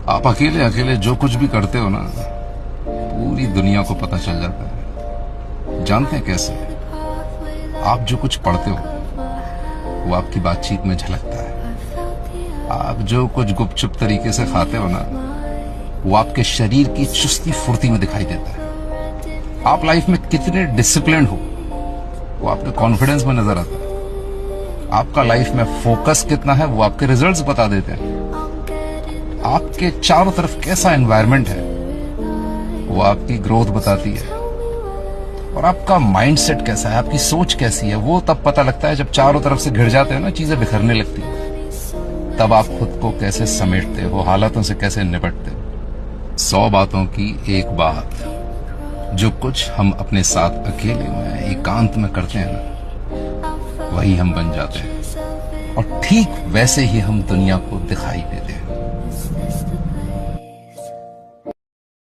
आप अकेले अकेले जो कुछ भी करते हो ना, पूरी दुनिया को पता चल जाता है। जानते हैं कैसे? आप जो कुछ पढ़ते हो वो आपकी बातचीत में झलकता है। आप जो कुछ गुपचुप तरीके से खाते हो ना, वो आपके शरीर की चुस्ती फुर्ती में दिखाई देता है। आप लाइफ में कितने डिसिप्लिन हो वो आपके कॉन्फिडेंस में नजर आता है। आपका लाइफ में फोकस कितना है वो आपके रिजल्ट्स बता देते हैं। आपके चारों तरफ कैसा एनवायरनमेंट है वो आपकी ग्रोथ बताती है। और आपका माइंडसेट कैसा है, आपकी सोच कैसी है, वो तब पता लगता है जब चारों तरफ से घिर जाते हैं ना, चीजें बिखरने लगती हैं। तब आप खुद को कैसे समेटते हो, हालातों से कैसे निपटते हो। 100 बातों की एक बात, जो कुछ हम अपने साथ अकेले में एकांत में करते हैं ना, वही हम बन जाते हैं। और ठीक वैसे ही हम दुनिया को दिखाई देते हैं।